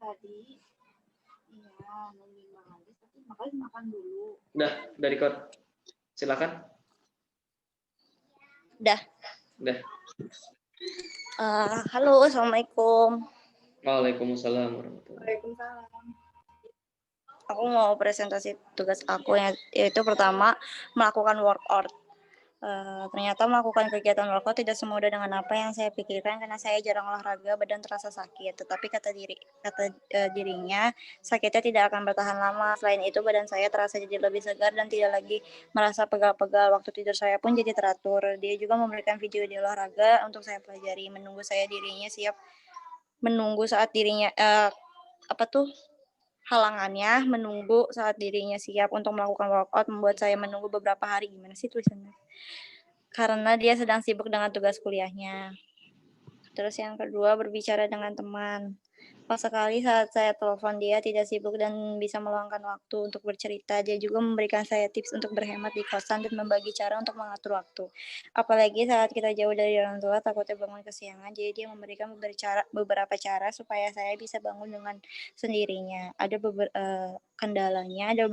tadi. Iya, nungguin Bang Alis, tapi makanya makan dulu. Udah record. Silakan. Udah. Halo, assalamualaikum. Waalaikumsalam warahmatullahi. Waalaikumsalam. Aku mau presentasi tugas aku, yaitu pertama melakukan workout. Ternyata melakukan kegiatan workout tidak semudah dengan apa yang saya pikirkan karena saya jarang olahraga, badan terasa sakit. Tetapi kata dirinya sakitnya tidak akan bertahan lama. Selain itu badan saya terasa jadi lebih segar dan tidak lagi merasa pegal-pegal. Waktu tidur saya pun jadi teratur. Dia juga memberikan video di olahraga untuk saya pelajari. Menunggu saat dirinya halangannya menunggu saat dirinya siap untuk melakukan workout membuat saya menunggu beberapa hari. Gimana sih tulisannya? Karena dia sedang sibuk dengan tugas kuliahnya. Terus yang kedua, berbicara dengan teman. Pas sekali saat saya telepon dia tidak sibuk dan bisa meluangkan waktu untuk bercerita. Dia juga memberikan saya tips untuk berhemat di kosan dan membagi cara untuk mengatur waktu. Apalagi saat kita jauh dari orang tua, takutnya bangun kesiangan. Jadi dia memberikan beberapa cara supaya saya bisa bangun dengan sendirinya. Ada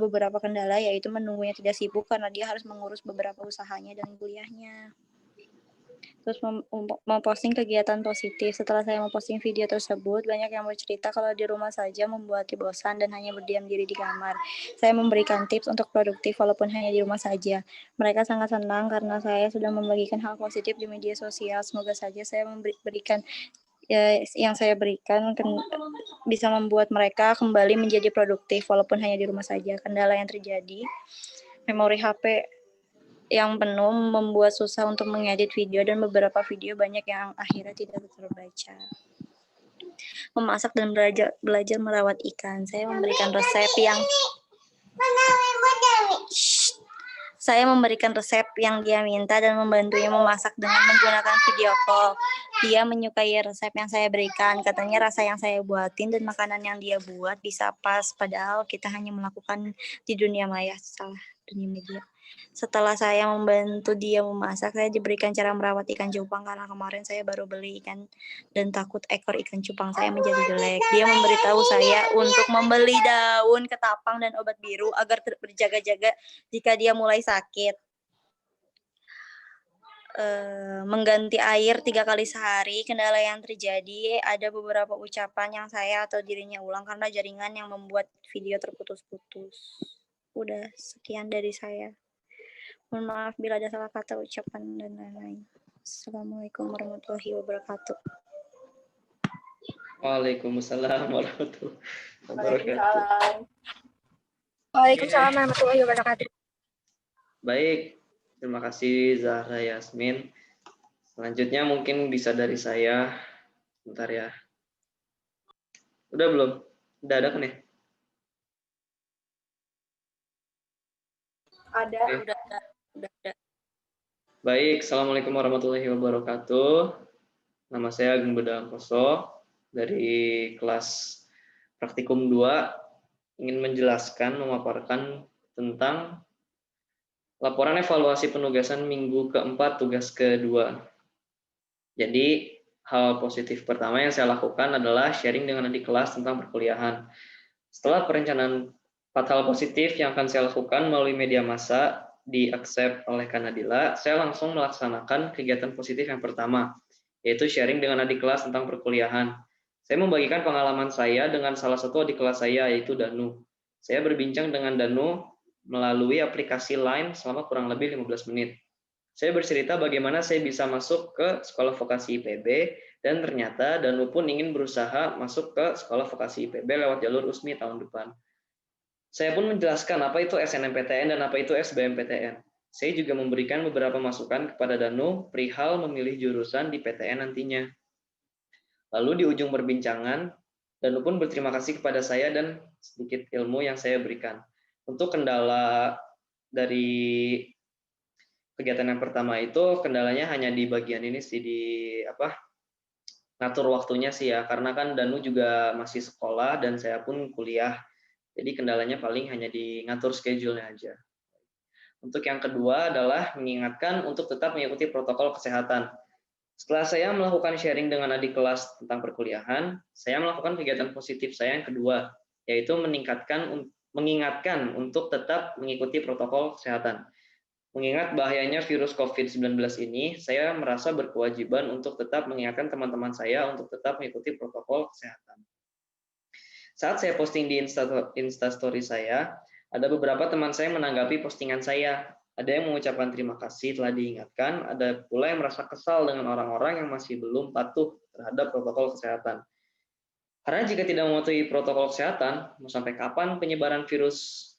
beberapa kendala yaitu menunggunya tidak sibuk karena dia harus mengurus beberapa usahanya dan kuliahnya. Terus memposting kegiatan positif. Setelah saya memposting video tersebut, banyak yang bercerita kalau di rumah saja membuatnya bosan dan hanya berdiam diri di kamar. Saya memberikan tips untuk produktif walaupun hanya di rumah saja. Mereka sangat senang karena saya sudah membagikan hal positif di media sosial. Semoga saja saya yang saya berikan bisa membuat mereka kembali menjadi produktif walaupun hanya di rumah saja. Kendala yang terjadi, memori HP yang penuh membuat susah untuk mengedit video dan beberapa video banyak yang akhirnya tidak terbaca. Memasak dan belajar merawat ikan. Saya memberikan resep yang dia minta dan membantunya memasak dengan menggunakan video call. Dia menyukai resep yang saya berikan. Katanya rasa yang saya buatin dan makanan yang dia buat bisa pas. Padahal kita hanya melakukan di dunia maya, dunia media. Setelah saya membantu dia memasak, saya diberikan cara merawat ikan cupang karena kemarin saya baru beli ikan dan takut ekor ikan cupang saya menjadi jelek. Dia memberitahu saya untuk membeli daun ketapang dan obat biru agar berjaga-jaga jika dia mulai sakit. Mengganti air 3 kali sehari. Kendala yang terjadi ada beberapa ucapan yang saya atau dirinya ulang karena jaringan yang membuat video terputus-putus. Udah, sekian dari saya. Mohon maaf bila ada salah kata, ucapan, dan lain-lain. Assalamualaikum warahmatullahi wabarakatuh. Waalaikumsalam warahmatullahi wabarakatuh. Waalaikumsalam warahmatullahi wabarakatuh. Baik, terima kasih Zahra Yasmin. Selanjutnya mungkin bisa dari saya. Bentar ya. Udah belum? Udah ada kan ya? Ada. Okay. Udah ada. Baik, Assalamualaikum warahmatullahi wabarakatuh. Nama saya Agung Bedangkoso dari kelas Praktikum 2, ingin menjelaskan, memaparkan tentang laporan evaluasi penugasan minggu keempat tugas kedua. Jadi, hal positif pertama yang saya lakukan adalah sharing dengan adik kelas tentang perkuliahan. Setelah perencanaan 4 hal positif yang akan saya lakukan melalui media massa, di-accept oleh Kanadila, saya langsung melaksanakan kegiatan positif yang pertama, yaitu sharing dengan adik kelas tentang perkuliahan. Saya membagikan pengalaman saya dengan salah satu adik kelas saya, yaitu Danu. Saya berbincang dengan Danu melalui aplikasi Line selama kurang lebih 15 menit. Saya bercerita bagaimana saya bisa masuk ke sekolah vokasi IPB, dan ternyata Danu pun ingin berusaha masuk ke sekolah vokasi IPB lewat jalur USMI tahun depan. Saya pun menjelaskan apa itu SNMPTN dan apa itu SBMPTN. Saya juga memberikan beberapa masukan kepada Danu perihal memilih jurusan di PTN nantinya. Lalu di ujung perbincangan, Danu pun berterima kasih kepada saya dan sedikit ilmu yang saya berikan. Untuk kendala dari kegiatan yang pertama itu, kendalanya hanya di bagian ini sih, ngatur waktunya sih ya, karena kan Danu juga masih sekolah dan saya pun kuliah. Jadi kendalanya paling hanya di ngatur schedule-nya aja. Untuk yang kedua adalah mengingatkan untuk tetap mengikuti protokol kesehatan. Setelah saya melakukan sharing dengan adik kelas tentang perkuliahan, saya melakukan kegiatan positif saya yang kedua, yaitu mengingatkan untuk tetap mengikuti protokol kesehatan. Mengingat bahayanya virus COVID-19 ini, saya merasa berkewajiban untuk tetap mengingatkan teman-teman saya untuk tetap mengikuti protokol kesehatan. Saat saya posting di Instastory saya, ada beberapa teman saya menanggapi postingan saya. Ada yang mengucapkan terima kasih telah diingatkan, ada pula yang merasa kesal dengan orang-orang yang masih belum patuh terhadap protokol kesehatan. Karena jika tidak mematuhi protokol kesehatan, mau sampai kapan penyebaran virus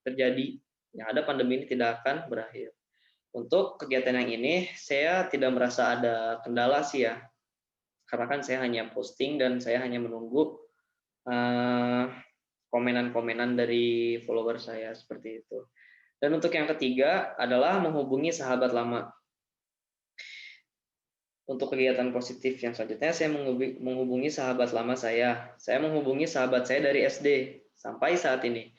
terjadi? Yang ada pandemi ini tidak akan berakhir. Untuk kegiatan yang ini, saya tidak merasa ada kendala sih ya. Karena kan saya hanya posting dan saya hanya menunggu komenan-komenan dari follower saya seperti itu. Dan untuk yang ketiga adalah menghubungi sahabat lama. Untuk kegiatan positif yang selanjutnya, saya menghubungi sahabat lama saya. Saya menghubungi sahabat saya dari SD sampai saat ini.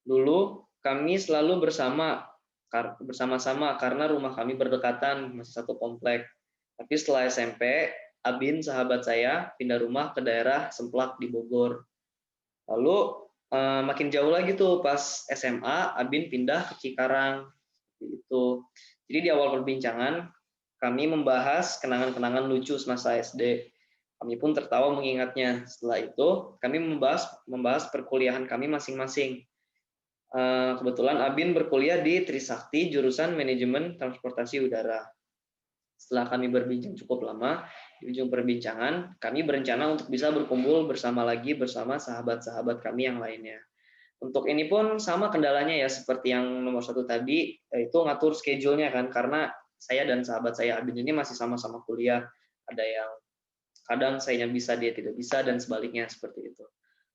Dulu kami selalu bersama-sama karena rumah kami berdekatan, masih satu komplek. Tapi setelah SMP, Abin sahabat saya pindah rumah ke daerah Semplak di Bogor. Lalu makin jauh lagi tuh pas SMA, Abin pindah ke Cikarang. Itu. Jadi di awal perbincangan kami membahas kenangan-kenangan lucu semasa SD. Kami pun tertawa mengingatnya. Setelah itu, kami membahas perkuliahan kami masing-masing. Kebetulan Abin berkuliah di Trisakti, jurusan Manajemen Transportasi Udara. Setelah kami berbincang cukup lama, di ujung perbincangan, kami berencana untuk bisa berkumpul bersama sahabat-sahabat kami yang lainnya. Untuk ini pun sama kendalanya ya, seperti yang nomor 1 tadi, yaitu ngatur schedule-nya kan, karena saya dan sahabat saya Abin ini masih sama-sama kuliah. Ada yang kadang saya bisa, dia tidak bisa, dan sebaliknya seperti itu.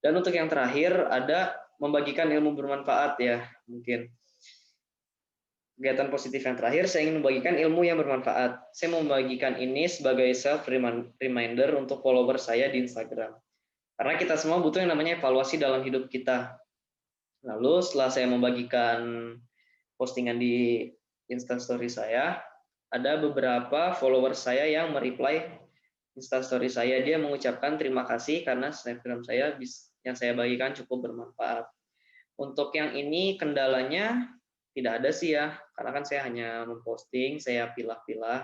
Dan untuk yang terakhir, ada membagikan ilmu bermanfaat ya, mungkin. Kegiatan positif yang terakhir, saya ingin membagikan ilmu yang bermanfaat. Saya membagikan ini sebagai self-reminder untuk follower saya di Instagram. Karena kita semua butuh yang namanya evaluasi dalam hidup kita. Lalu setelah saya membagikan postingan di Instastory saya, ada beberapa follower saya yang mereply Instastory saya. Dia mengucapkan terima kasih karena snapgram saya yang saya bagikan cukup bermanfaat. Untuk yang ini kendalanya tidak ada sih ya, karena kan saya hanya memposting, saya pilah-pilah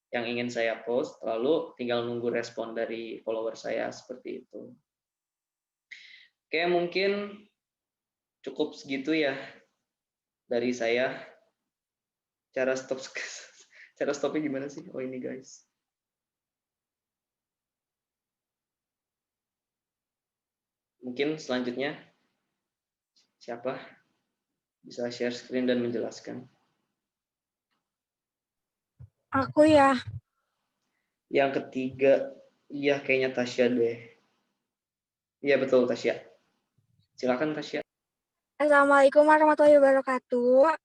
yang ingin saya post, lalu tinggal nunggu respon dari follower saya seperti itu. Oke, mungkin cukup segitu ya dari saya. Cara stopnya gimana sih? Oh ini guys. Mungkin selanjutnya siapa bisa share screen dan menjelaskan? Aku ya. Yang ketiga, iya kayaknya Tasya deh. Iya betul Tasya. Silakan Tasya. Assalamualaikum warahmatullahi wabarakatuh.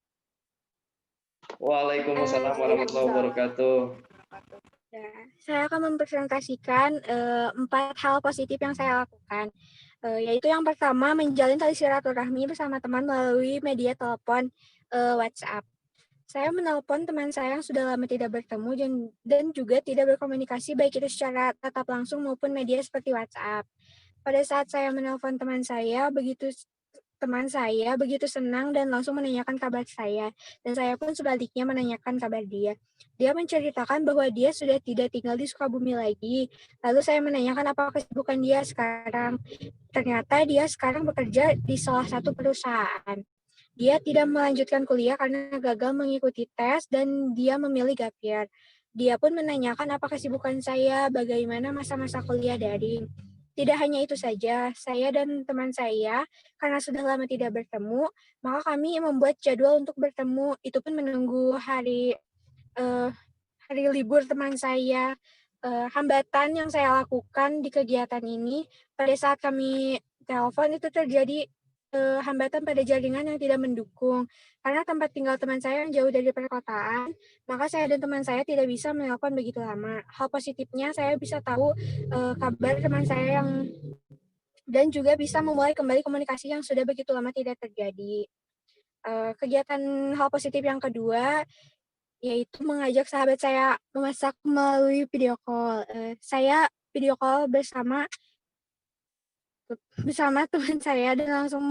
Waalaikumsalam warahmatullahi wabarakatuh. Ya, saya akan mempresentasikan 4 hal positif yang saya lakukan. Yaitu yang pertama, menjalin tali silaturahmi bersama teman melalui media telepon WhatsApp. Saya menelpon teman saya yang sudah lama tidak bertemu dan juga tidak berkomunikasi baik itu secara tatap langsung maupun media seperti WhatsApp. Pada saat saya menelpon teman saya begitu senang dan langsung menanyakan kabar saya, dan saya pun sebaliknya menanyakan kabar dia. Dia menceritakan bahwa dia sudah tidak tinggal di Sukabumi lagi. Lalu saya menanyakan apa kesibukan dia sekarang. Ternyata dia sekarang bekerja di salah satu perusahaan. Dia tidak melanjutkan kuliah karena gagal mengikuti tes dan dia memilih gap year. Dia pun menanyakan apa kesibukan saya, bagaimana masa-masa kuliah daring. Tidak hanya itu saja, saya dan teman saya, karena sudah lama tidak bertemu, maka kami membuat jadwal untuk bertemu. Itu pun menunggu hari libur teman saya. Hambatan yang saya lakukan di kegiatan ini, pada saat kami telepon itu terjadi hambatan pada jaringan yang tidak mendukung. Karena tempat tinggal teman saya yang jauh dari perkotaan, maka saya dan teman saya tidak bisa menelpon begitu lama. Hal positifnya, saya bisa tahu kabar teman saya dan juga bisa memulai kembali komunikasi yang sudah begitu lama tidak terjadi. Kegiatan hal positif yang kedua, yaitu mengajak sahabat saya memasak melalui video call. Saya video call bersama teman saya dan langsung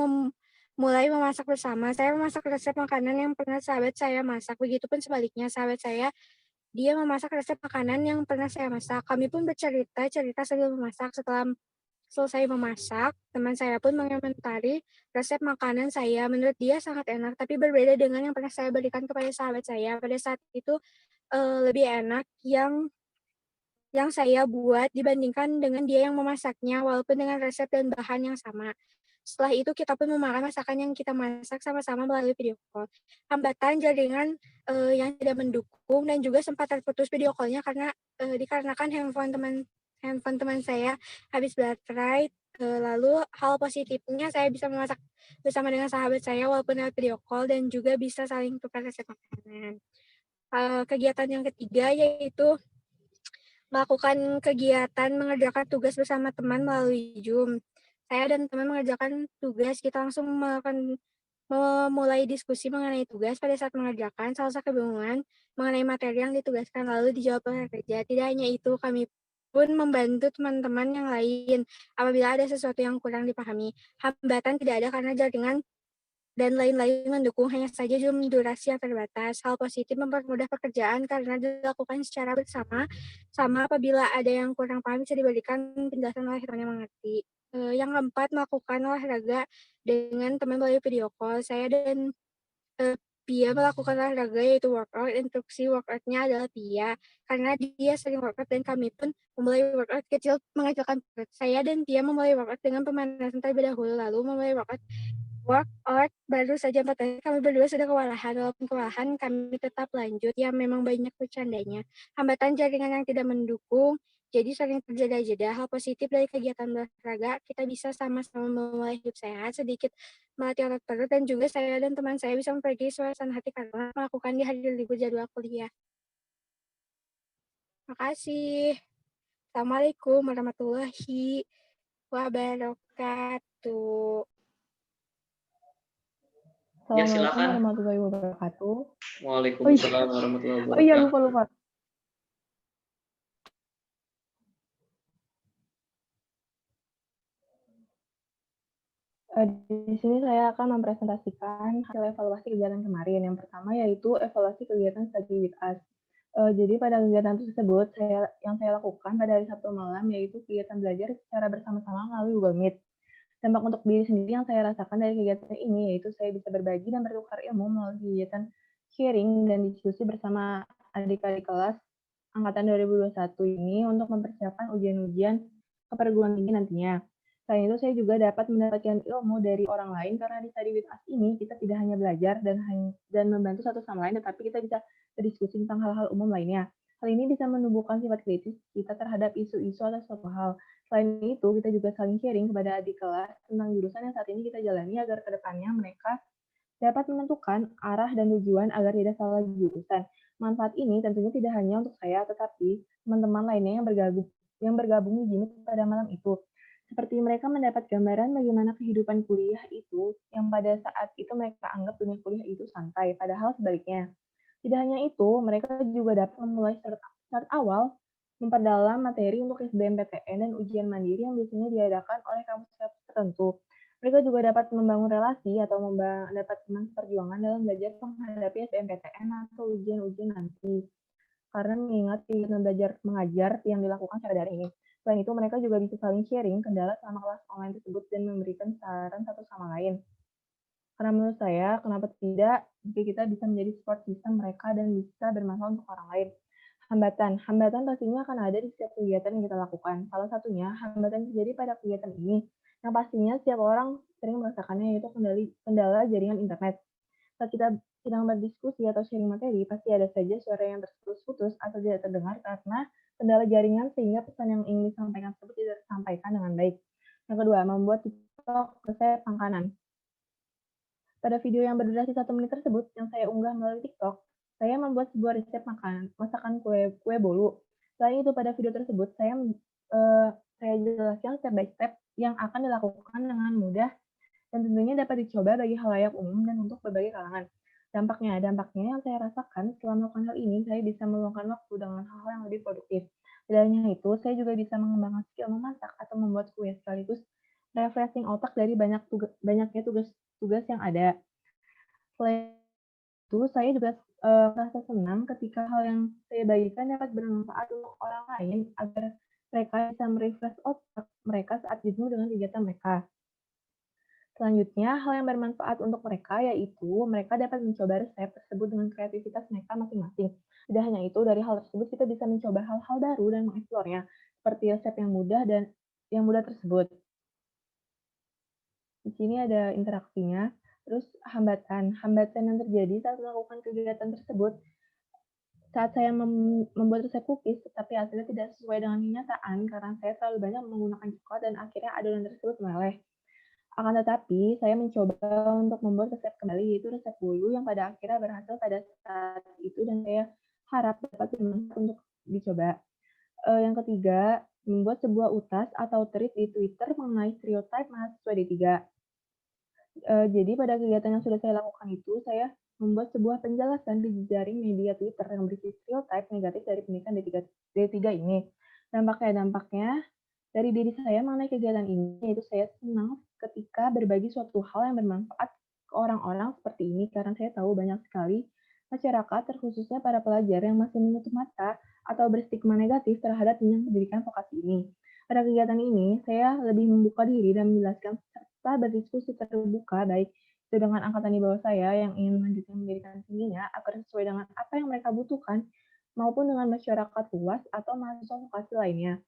mulai memasak bersama. Saya memasak resep makanan yang pernah sahabat saya masak. Begitupun sebaliknya, sahabat saya dia memasak resep makanan yang pernah saya masak. Kami pun bercerita sambil memasak. Setelah selesai memasak, teman saya pun mengomentari resep makanan saya. Menurut dia sangat enak, tapi berbeda dengan yang pernah saya berikan kepada sahabat saya. Pada saat itu lebih enak yang saya buat dibandingkan dengan dia yang memasaknya, walaupun dengan resep dan bahan yang sama. Setelah itu kita pun memakan masakan yang kita masak sama-sama melalui video call. Hambatan jaringan yang tidak mendukung dan juga sempat terputus video call-nya karena dikarenakan handphone teman saya habis baterai. Lalu hal positifnya saya bisa memasak bersama dengan sahabat saya walaupun lewat video call dan juga bisa saling tukar resep makanan. Kegiatan yang ketiga yaitu melakukan kegiatan mengerjakan tugas bersama teman melalui Zoom. Saya dan teman mengerjakan tugas, kita langsung memulai diskusi mengenai tugas. Pada saat mengerjakan, salah satu kebingungan mengenai materi yang ditugaskan lalu dijawab oleh kerja. Tidak hanya itu, kami pun membantu teman-teman yang lain apabila ada sesuatu yang kurang dipahami. Hambatan tidak ada karena jaringan dan lain-lain mendukung, hanya saja Zoom durasi yang terbatas. Hal positif mempermudah pekerjaan karena dilakukan secara bersama, sama apabila ada yang kurang paham bisa diberikan penjelasan oleh teman yang mengerti. Yang keempat, melakukan olahraga dengan teman melalui video call. Saya dan Pia melakukan olahraga yaitu workout. Instruksi workoutnya adalah Pia karena dia sering workout dan kami pun memulai workout kecil mengecilkan perut. Saya dan Pia memulai workout dengan pemanasan terlebih dahulu, lalu memulai workout baru saja 4 hari, kami berdua sudah kewalahan. Walaupun kewalahan, kami tetap lanjut. Ya, memang banyak bercandanya. Hambatan jaringan yang tidak mendukung, jadi sering terjeda-jeda. Hal positif dari kegiatan olahraga, kita bisa sama-sama memulai hidup sehat, sedikit melatih otot perut, dan juga saya dan teman saya bisa memperbaiki suasana hati karena melakukan di hari libur jadwal kuliah. Makasih. Assalamualaikum warahmatullahi wabarakatuh. Ya, Assalamualaikum silakan. warahmatullahi wabarakatuh. Waalaikumsalam warahmatullahi wabarakatuh. Oh iya, lupa. Di sini saya akan mempresentasikan hasil evaluasi kegiatan kemarin. Yang pertama yaitu evaluasi kegiatan Study with Us. Jadi pada kegiatan tersebut yang saya lakukan pada hari Sabtu malam yaitu kegiatan belajar secara bersama-sama melalui Google Meet. Dampak untuk diri sendiri yang saya rasakan dari kegiatan ini yaitu saya bisa berbagi dan bertukar ilmu melalui kegiatan sharing dan diskusi bersama adik-adik kelas angkatan 2021 ini untuk mempersiapkan ujian-ujian keperguruan tinggi nantinya. Selain itu, saya juga dapat mendapatkan ilmu dari orang lain karena di Study with Us ini kita tidak hanya belajar dan membantu satu sama lain, tetapi kita bisa berdiskusi tentang hal-hal umum lainnya. Hal ini bisa menumbuhkan sifat kritis kita terhadap isu-isu atau suatu hal. Selain itu, kita juga saling sharing kepada adik kelas tentang jurusan yang saat ini kita jalani agar ke depannya mereka dapat menentukan arah dan tujuan agar tidak salah jurusan. Manfaat ini tentunya tidak hanya untuk saya, tetapi teman-teman lainnya yang bergabung di Jimit pada malam itu. Seperti mereka mendapat gambaran bagaimana kehidupan kuliah itu yang pada saat itu mereka anggap dunia kuliah itu santai, padahal sebaliknya. Tidak hanya itu, mereka juga dapat memulai start awal memperdalam materi untuk SBMPTN dan ujian mandiri yang biasanya diadakan oleh kampus-kampus tertentu. Mereka juga dapat membangun relasi atau mendapat teman perjuangan dalam belajar menghadapi SBMPTN atau ujian-ujian nanti. Karena mengingat kegiatan belajar mengajar yang dilakukan secara daring ini. Selain itu, mereka juga bisa saling sharing kendala selama kelas online tersebut dan memberikan saran satu sama lain. Karena menurut saya, kenapa tidak jika kita bisa menjadi support system mereka dan bisa bermanfaat untuk orang lain. Hambatan pastinya akan ada di setiap kegiatan yang kita lakukan. Salah satunya, hambatan terjadi pada kegiatan ini, yang pastinya setiap orang sering merasakannya yaitu kendala jaringan internet. Saat kita sedang berdiskusi atau sharing materi, pasti ada saja suara yang terputus-putus atau tidak terdengar karena kendala jaringan sehingga pesan yang ingin disampaikan tersebut tidak tersampaikan dengan baik. Yang kedua, membuat TikTok resep makanan. Pada video yang berdurasi 1 menit tersebut yang saya unggah melalui TikTok, saya membuat sebuah resep masakan kue bolu. Selain itu, pada video tersebut saya jelaskan step by step yang akan dilakukan dengan mudah dan tentunya dapat dicoba bagi halayak umum dan untuk berbagai kalangan. Dampaknya yang saya rasakan setelah melakukan hal ini, saya bisa meluangkan waktu dengan hal-hal yang lebih produktif. Tidak hanya itu, saya juga bisa mengembangkan skill memasak atau membuat kue sekaligus refreshing otak dari banyaknya tugas yang ada. Selain itu, saya juga merasa senang ketika hal yang saya bagikan dapat bermanfaat untuk orang lain agar mereka bisa merefresh otak mereka saat jenuh dengan kegiatan mereka. Selanjutnya, hal yang bermanfaat untuk mereka yaitu mereka dapat mencoba resep tersebut dengan kreativitas mereka masing-masing. Tidak hanya itu, dari hal tersebut kita bisa mencoba hal-hal baru dan mengeksplornya, seperti resep yang mudah tersebut. Di sini ada interaksinya. Terus hambatan yang terjadi saat melakukan kegiatan tersebut. Saat saya membuat resep cookies, tetapi hasilnya tidak sesuai dengan kenyataan karena saya terlalu banyak menggunakan coklat dan akhirnya adonan tersebut meleleh. Akan tetapi, saya mencoba untuk membuat resep kembali, yaitu resep bolu yang pada akhirnya berhasil pada saat itu dan saya harap dapat bermanfaat untuk dicoba. Yang ketiga, membuat sebuah utas atau thread di Twitter mengenai stereotip mahasiswa D3. Jadi pada kegiatan yang sudah saya lakukan itu, saya membuat sebuah penjelasan di jejaring media Twitter yang berisi stereotip negatif dari pendidikan D3 ini. Dampaknya dari diri saya mengenai kegiatan ini, yaitu saya senang ketika berbagi suatu hal yang bermanfaat ke orang-orang seperti ini, karena saya tahu banyak sekali masyarakat, terkhususnya para pelajar yang masih menutup mata atau berstigma negatif terhadap jenjang pendidikan vokasi ini. Pada kegiatan ini, saya lebih membuka diri dan menjelaskan serta berdiskusi terbuka, baik itu dengan angkatan di bawah saya yang ingin melanjutkan pendidikan tingginya agar sesuai dengan apa yang mereka butuhkan, maupun dengan masyarakat luas atau mahasiswa vokasi lainnya.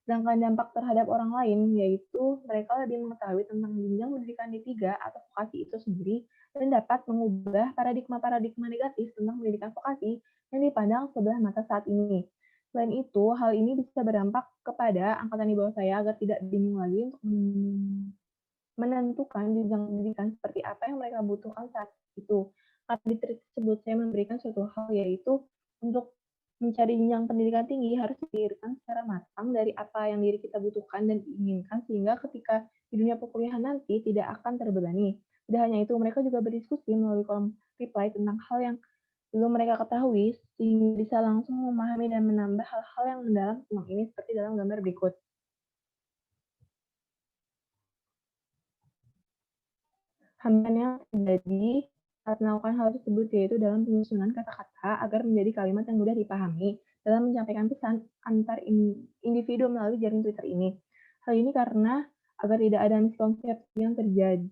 Sedangkan dampak terhadap orang lain, yaitu mereka lebih mengetahui tentang jenjang pendidikan D3 atau vokasi itu sendiri dan dapat mengubah paradigma-paradigma negatif tentang pendidikan vokasi yang dipandang sebelah mata saat ini. Selain itu, hal ini bisa berdampak kepada angkatan di bawah saya agar tidak bingung lagi untuk menentukan jenjang pendidikan seperti apa yang mereka butuhkan saat itu. Karena di trik tersebut saya memberikan suatu hal, yaitu untuk mencari jenjang pendidikan tinggi harus dipikirkan secara matang dari apa yang diri kita butuhkan dan inginkan, sehingga ketika di dunia perkuliahan nanti tidak akan terbebani. Tidak hanya itu, mereka juga berdiskusi melalui kolom reply tentang hal yang belum mereka ketahui, sehingga bisa langsung memahami dan menambah hal-hal yang mendalam tentang ini seperti dalam gambar berikut. Hambatan yang terjadi saat melakukan hal tersebut yaitu dalam penyusunan kata-kata agar menjadi kalimat yang mudah dipahami dalam menyampaikan pesan antar individu melalui jaring Twitter ini. Hal ini karena agar tidak ada miskonsepsi yang terjadi.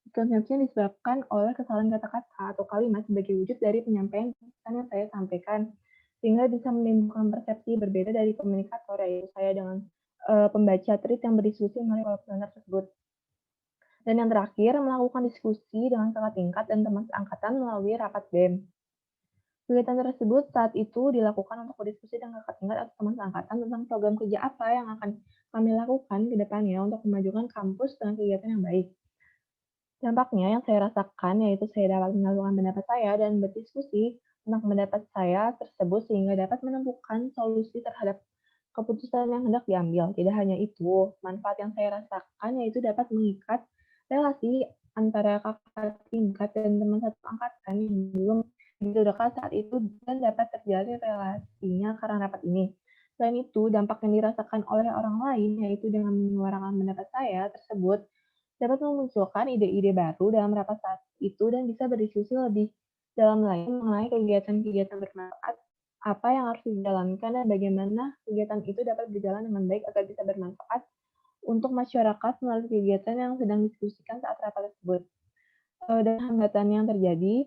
Miskonsepsi yang disebabkan oleh kesalahan kata-kata atau kalimat sebagai wujud dari penyampaian pesan yang saya sampaikan, sehingga bisa menimbulkan persepsi berbeda dari komunikator, yaitu saya dengan pembaca tweet yang berdiskusi mengenai kolom tersebut. Dan yang terakhir, melakukan diskusi dengan kakak tingkat dan teman seangkatan melalui rapat BEM. Kegiatan tersebut saat itu dilakukan untuk berdiskusi dengan kakak tingkat atau teman seangkatan tentang program kerja apa yang akan kami lakukan ke depannya untuk memajukan kampus dengan kegiatan yang baik. Dampaknya yang saya rasakan yaitu saya dapat menyalurkan pendapat saya dan berdiskusi tentang pendapat saya tersebut sehingga dapat menemukan solusi terhadap keputusan yang hendak diambil. Tidak hanya itu, manfaat yang saya rasakan yaitu dapat mengikat relasi antara kakak tingkat dan teman satu angkatan yang belum begitu dekat saat itu dan dapat terjalin relasinya karena rapat ini. Selain itu, dampak yang dirasakan oleh orang lain yaitu dengan menyuarakan pendapat saya tersebut dapat memunculkan ide-ide baru dalam rapat saat itu dan bisa berdiskusi lebih dalam lagi mengenai kegiatan-kegiatan bermanfaat apa yang harus dijalankan dan bagaimana kegiatan itu dapat berjalan dengan baik agar bisa bermanfaat untuk masyarakat melalui kegiatan yang sedang didiskusikan saat rapat tersebut. Dan hambatan yang terjadi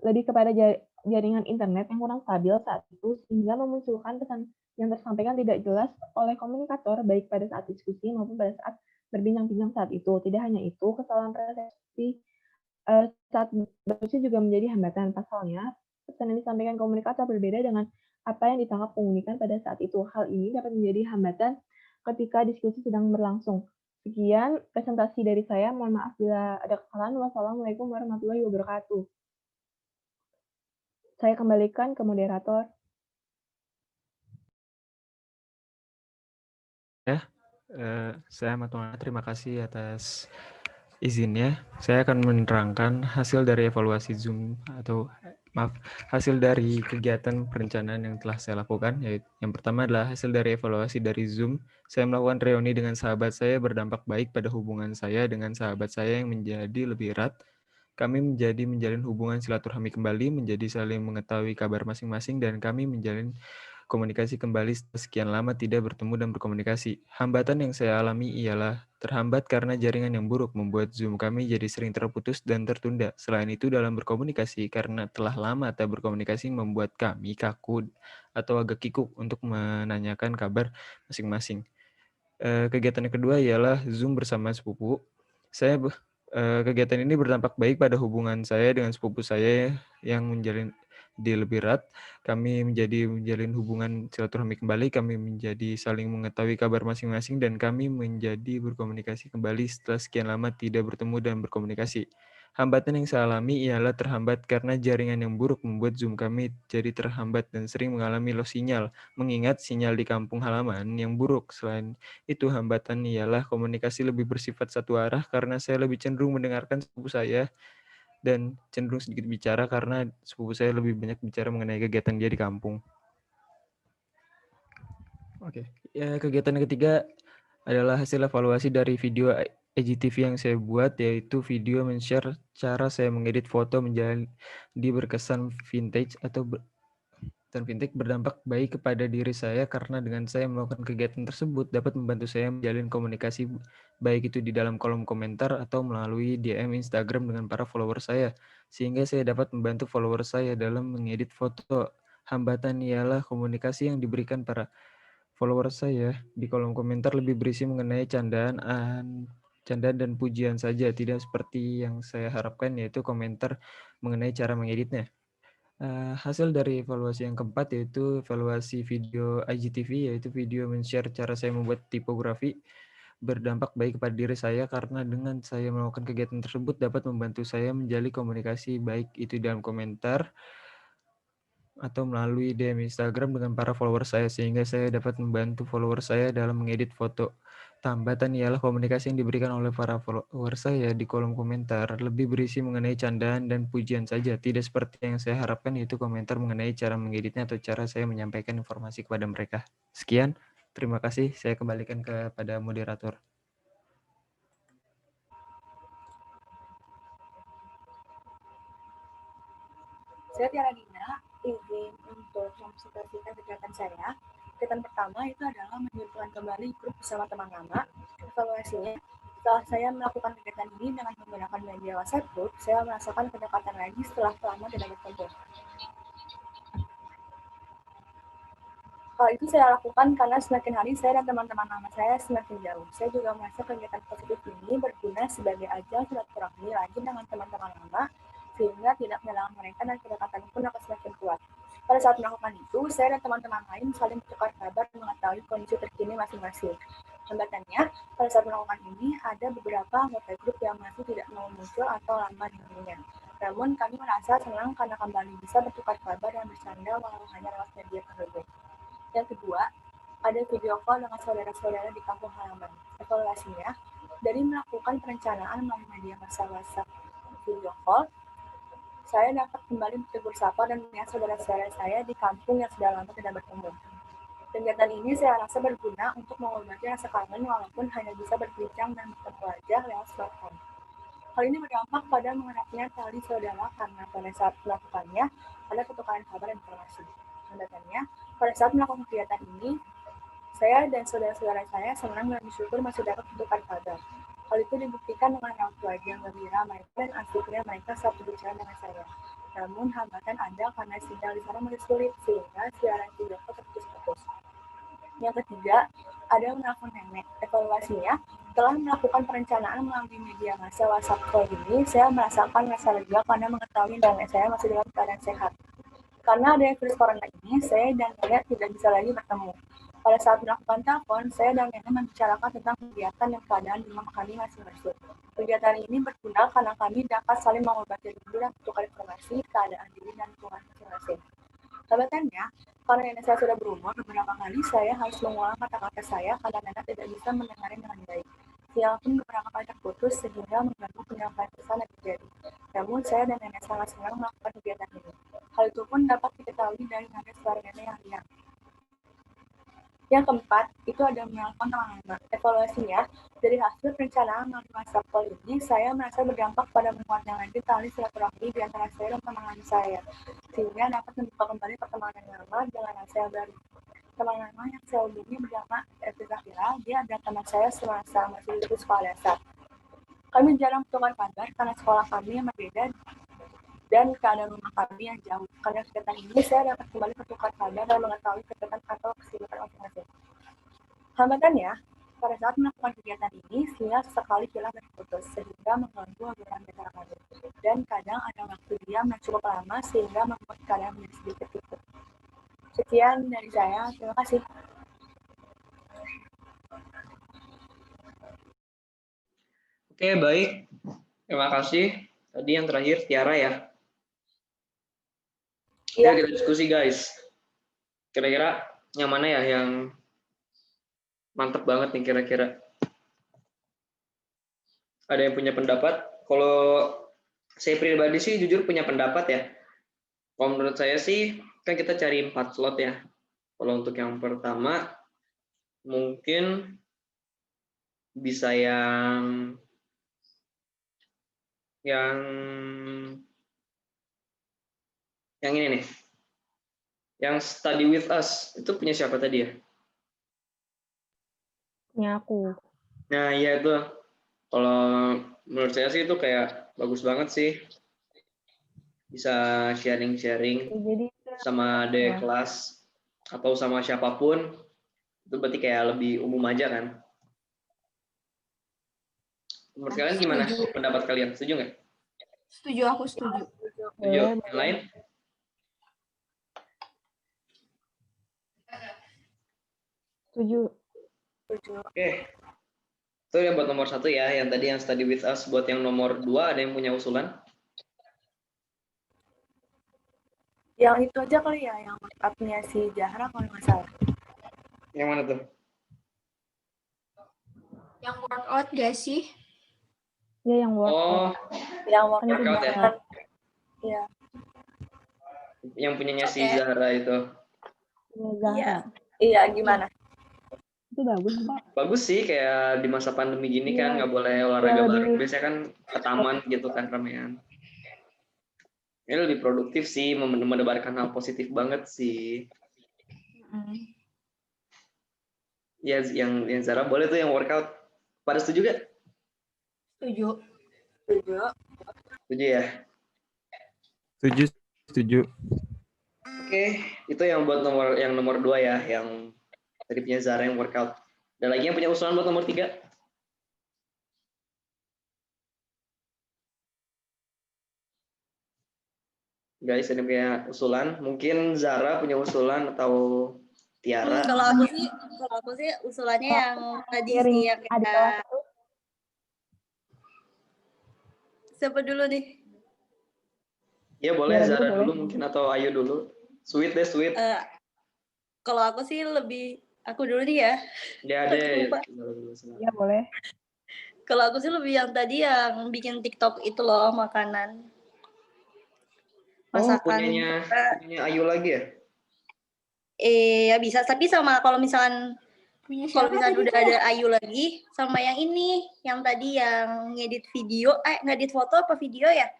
lebih kepada jaringan internet yang kurang stabil saat itu sehingga memunculkan pesan yang tersampaikan tidak jelas oleh komunikator baik pada saat diskusi maupun pada saat berbincang-bincang saat itu. Tidak hanya itu, kesalahan persepsi saat berdiskusi juga menjadi hambatan. Pasalnya, pesan yang disampaikan komunikator berbeda dengan apa yang ditangkap komunikan pada saat itu. Hal ini dapat menjadi hambatan ketika diskusi sedang berlangsung. Sekian presentasi dari saya. Mohon maaf bila ada kesalahan. Wassalamualaikum warahmatullahi wabarakatuh. Saya kembalikan ke moderator. Saya Matungana, terima kasih atas izinnya, saya akan menerangkan hasil dari evaluasi Zoom hasil dari kegiatan perencanaan yang telah saya lakukan. Yaitu, yang pertama adalah hasil dari evaluasi dari Zoom. Saya melakukan reuni dengan sahabat saya berdampak baik pada hubungan saya dengan sahabat saya yang menjadi lebih erat. Kami menjalin hubungan silaturahmi kembali, menjadi saling mengetahui kabar masing-masing, dan kami menjalin komunikasi kembali setelah sekian lama tidak bertemu dan berkomunikasi. Hambatan yang saya alami ialah terhambat karena jaringan yang buruk, membuat Zoom kami jadi sering terputus dan tertunda. Selain itu, dalam berkomunikasi, karena telah lama tak berkomunikasi, membuat kami kaku atau agak kikuk untuk menanyakan kabar masing-masing. Kegiatan yang kedua ialah Zoom bersama sepupu. Kegiatan ini berdampak baik pada hubungan saya dengan sepupu saya yang menjalin di lebih erat. Kami menjalin hubungan silaturahmi kembali, kami menjadi saling mengetahui kabar masing-masing, dan kami menjadi berkomunikasi kembali setelah sekian lama tidak bertemu dan berkomunikasi. Hambatan yang saya alami ialah terhambat karena jaringan yang buruk, membuat Zoom kami jadi terhambat dan sering mengalami loss sinyal, mengingat sinyal di kampung halaman yang buruk. Selain itu, hambatan ialah komunikasi lebih bersifat satu arah karena saya lebih cenderung mendengarkan sepupu saya dan cenderung sedikit bicara karena sepupu saya lebih banyak bicara mengenai kegiatan dia di kampung. Oke, kegiatan yang ketiga adalah hasil evaluasi dari video IGTV yang saya buat, yaitu video men-share cara saya mengedit foto menjadi berkesan vintage dan fintech berdampak baik kepada diri saya karena dengan saya melakukan kegiatan tersebut dapat membantu saya menjalin komunikasi baik itu di dalam kolom komentar atau melalui DM Instagram dengan para follower saya, sehingga saya dapat membantu follower saya dalam mengedit foto. Hambatan ialah komunikasi yang diberikan para follower saya di kolom komentar lebih berisi mengenai candaan dan pujian saja, tidak seperti yang saya harapkan, yaitu komentar mengenai cara mengeditnya. Hasil dari evaluasi yang keempat yaitu evaluasi video IGTV, yaitu video men-share cara saya membuat tipografi, berdampak baik kepada diri saya karena dengan saya melakukan kegiatan tersebut dapat membantu saya menjalin komunikasi baik itu dalam komentar atau melalui DM Instagram dengan para follower saya, sehingga saya dapat membantu follower saya dalam mengedit foto. Hambatan ialah komunikasi yang diberikan oleh para follower saya di kolom komentar lebih berisi mengenai candaan dan pujian saja, tidak seperti yang saya harapkan, yaitu komentar mengenai cara mengeditnya atau cara saya menyampaikan informasi kepada mereka. Sekian, terima kasih. Saya kembalikan kepada moderator. Saya Tiara Dina, izin untuk mempresentasikan kegiatan saya. Kegiatan pertama itu adalah menyimpulkan kembali grup bersama teman lama. Evaluasinya, setelah saya melakukan kegiatan ini dengan menggunakan media WhatsApp group, saya merasakan kedekatan lagi setelah lama tidak bertemu. Hal itu saya lakukan karena semakin hari saya dan teman-teman lama saya semakin jauh. Saya juga merasa kegiatan positif ini berguna sebagai ajang silaturahmi lagi dengan teman-teman lama, sehingga tidak kehilangan mereka dan kedekatan pun akan semakin kuat. Pada saat melakukan itu, saya dan teman-teman lain saling bertukar kabar dan mengetahui kondisi terkini masing-masing. Hambatannya, pada saat melakukan ini, ada beberapa anggota grup yang masih tidak mau muncul atau lama dihubunginya. Namun, kami merasa senang karena kembali bisa bertukar kabar dan bercanda walau hanya lewat media tersebut. Yang kedua, ada video call dengan saudara-saudara di kampung halaman. Evaluasinya, dari melakukan perencanaan melalui media massa WhatsApp video call, saya dapat kembali bertegur sapa dan melihat saudara-saudara saya di kampung yang sudah lama tidak bertemu. Kegiatan ini saya rasa berguna untuk mengobati rasa kangen walaupun hanya bisa berbincang dan bertemu wajah lewat smartphone. Hal ini berdampak pada mengeratnya tali saudara karena pada saat melakukannya ada pertukaran kabar dan informasi. Hambatannya, pada saat melakukan kegiatan ini, saya dan saudara-saudara saya senang dan bersyukur masih dapat bertukar kabar. Hal itu dibuktikan dengan raut wajah gembira mereka dan asiknya mereka saat berbicara dengan saya. Namun hambatan ada karena sinyal di sana masih sulit sehingga siaran video call terputus-putus. Yang ketiga, ada menelpon nenek. Evaluasinya, setelah melakukan perencanaan melalui media massa WhatsApp call ini, saya merasakan rasa lega karena mengetahui nenek saya masih dalam keadaan sehat. Karena ada virus corona ini, saya dan nenek tidak bisa lagi bertemu. Pada saat melakukan telepon, saya dan nenek membicarakan tentang kegiatan dan keadaan di rumah kami masing-masing. Kegiatan ini berguna karena kami dapat saling mengobati rindu dan bertukar informasi, keadaan diri dan lingkungan masing-masing. Hambatannya, karena nenek saya sudah berumur, beberapa kali saya harus mengulang kata-kata saya karena nenek tidak bisa mendengarnya dengan baik. Siang pun beberapa kali terputus sehingga mengganggu penyampaian pesan yang terjadi. Namun saya dan nenek sangat senang melakukan kegiatan ini. Hal itu pun dapat diketahui dari nada suara nenek yang riang. Yang keempat, itu ada menelpon teman lama. Evaluasinya, dari hasil perencanaan melalui WhatsApp call ini, saya merasa berdampak pada menguatnya lagi tali silaturahmi di antara saya dan teman saya, sehingga dapat membuka kembali pertemanan yang lama dengan rasa yang baru. Teman lama yang saya hubungi bernama Evi Zahira, dia adalah teman saya semasa masih di sekolah dasar. Kami jarang bertukar kabar karena sekolah kami yang berbeda dan keadaan rumah kami yang jauh. Karena kegiatan ini, saya dapat kembali bertukar kabar dan mengetahui kegiatan atau kesibukan masing-masing. Hambatannya, pada saat melakukan kegiatan ini, sinyal sesekali hilang dan putus, sehingga mengganggu obrolan antara kami. Dan kadang ada waktu diam yang cukup lama, sehingga membuat keadaan menjadi sedikit ribet. Sekian dari saya, terima kasih. Oke, baik. Terima kasih. Tadi yang terakhir Tiara ya. Iya. Kita diskusi guys. Kira-kira yang mana ya yang mantep banget nih kira-kira? Ada yang punya pendapat? Kalau saya pribadi sih jujur punya pendapat ya. Kalau menurut saya sih kan kita cari 4 slot ya. Kalau untuk yang pertama mungkin bisa yang ini nih. Yang study with us itu punya siapa tadi ya? Punya aku. Nah, iya itu. Kalau menurut saya sih itu kayak bagus banget sih. Bisa sharing-sharing Jadi sama adik ya. kelas atau sama siapapun. Itu berarti kayak lebih umum aja kan. Menurut kalian gimana pendapat kalian? Setuju nggak? Setuju, aku setuju. Setuju. Yang lain? Setuju. Oke. Itu yang buat nomor 1 ya. Yang tadi yang study with us. Buat yang nomor 2 ada yang punya usulan? Yang itu aja kali ya, yang up-nya si Zahra kalau nggak salah. Yang mana tuh? Yang workout gak sih? Ya yang workout. Oh, Yang workout ya. Iya. Yang punyanya si Zahra itu. Zahra. Iya, gimana? Itu bagus kok. Bagus sih, kayak di masa pandemi gini kan nggak boleh olahraga bareng. Biasanya kan ke taman gitu kan ramean. Ini lebih produktif sih, menebarkan hal positif banget sih. Ya, yang Zara boleh tuh yang workout. Pada setuju gak? Setuju. Setuju ya? Setuju. Oke, itu yang buat nomor 2 ya, yang tadi punya Zara yang workout. Ada lagi yang punya usulan buat nomor 3? Guys, ada yang punya usulan? Mungkin Zara punya usulan atau Tiara? Kalau aku sih usulannya yang tadi sih yang adik kelas itu. siapa dulu nih? Ya boleh, Tiara Zara dulu boleh. mungkin atau Ayu dulu. Sweet deh, sweet. Kalau aku sih lebih aku dulu nih ya. Ya deh. Ya boleh. Kalau aku sih lebih yang tadi yang bikin TikTok itu loh, makanan. Masakan. Punyanya Ayu lagi ya? Ya bisa, tapi sama kalau misalkan udah ada Ayu lagi, sama yang ini, yang tadi yang ngedit video, ngedit foto apa video ya?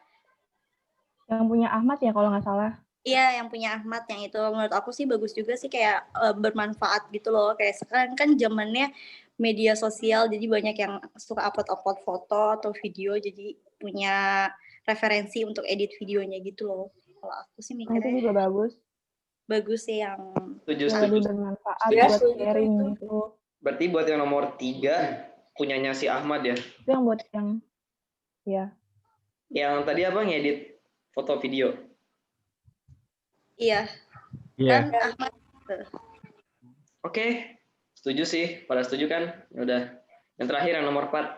Yang punya Ahmad ya kalau nggak salah. Iya, yang punya Ahmad, yang itu menurut aku sih bagus juga sih, kayak bermanfaat gitu loh. Kayak sekarang kan zamannya media sosial, jadi banyak yang suka upload foto atau video, jadi punya referensi untuk edit videonya gitu loh. Kalau aku sih mikirnya Itu juga bagus sih yang lebih bermanfaat buat sharing gitu. Berarti buat yang nomor 3 punyanya si Ahmad ya? Itu yang buat yang ya. Yang tadi apa ngedit foto video? Iya. Iya. Kan Ahmad. Oke. Setuju sih. Pada setuju kan? Ya udah. Yang terakhir yang nomor 4.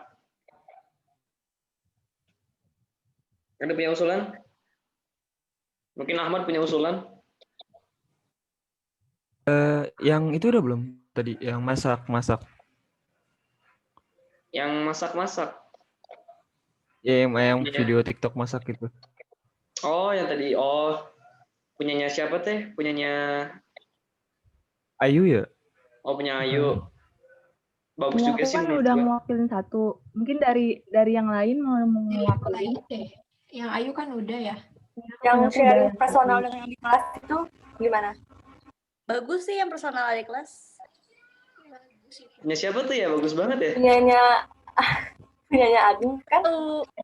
Ada punya usulan? Mungkin Ahmad punya usulan? Yang itu udah belum tadi? Yang masak. Yang masak-masak. Ya, yang video TikTok masak gitu. Oh, yang tadi. Oh, punyanya siapa teh? Punyanya Ayu ya? punya Ayu. Bagus Punya juga aku sih kan menurut udah gua. mewakilin satu. Mungkin dari yang lain mau mewakili. Yang Ayu kan udah ya. Yang Punya aku sharing udah personal satu. dengan yang di kelas itu gimana? Bagus sih yang personal di kelas. Punya siapa tuh ya? Bagus banget ya. Punyanya Agung kan?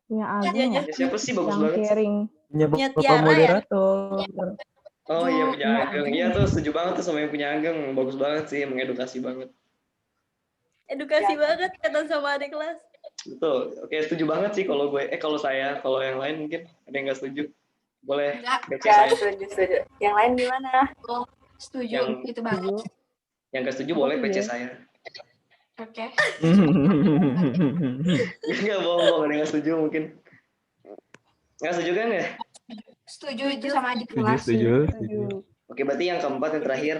Punya Agung Iya, ya. Punya siapa sih? Bagus Yang banget sih. sharing. Punya Punya Bapak Tiara ya? moderator. Oh iya, punya Punya Ageng. Ageng. Iya tuh, setuju banget tuh sama yang punya Ageng. Bagus banget sih, mengedukasi banget. Edukasi banget kata sama adik kelas. Betul. Oke, setuju banget sih kalau gue. Kalau saya, kalau yang lain mungkin ada yang nggak setuju. Boleh Enggak. PC Ya, saya. setuju. Yang lain gimana? Setuju, Yang- itu banget. Yang nggak setuju Aku boleh setuju PC ya. saya. Oke. Nggak bohong, ada yang nggak setuju mungkin. Nggak setuju kan ya? Setuju itu sama adik Setuju, kelas. setuju. Oke, berarti yang keempat, yang terakhir,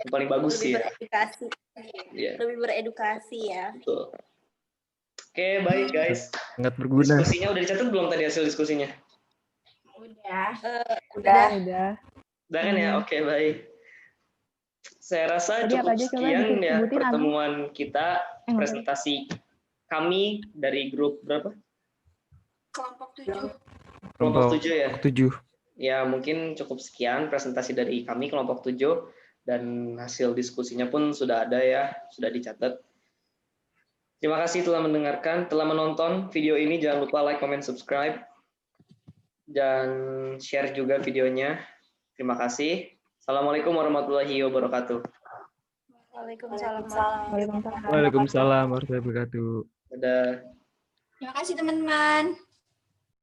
yang paling bagus sih Lebih ya. beredukasi. Iya, Lebih beredukasi ya. betul. Oke, baik guys. Sangat berguna. Diskusinya udah dicatat belum tadi hasil diskusinya? Udah. Udah. Udah. Udah kan ya? Oke, baik. Saya rasa Tadi apa cukup aja coba sekian ya disebutin, pertemuan kita, Agung? presentasi kami dari grup berapa? Kelompok 7. Kelompok 7 ya? 7. Ya, mungkin cukup sekian presentasi dari kami kelompok 7 dan hasil diskusinya pun sudah ada ya, sudah dicatat. Terima kasih telah mendengarkan, telah menonton video ini. Jangan lupa like, comment, subscribe, dan share juga videonya. Terima kasih. Assalamualaikum warahmatullahi wabarakatuh. Waalaikumsalam. Waalaikumsalam. Waalaikumsalam warahmatullahi wabarakatuh. Dadah. Terima kasih teman-teman.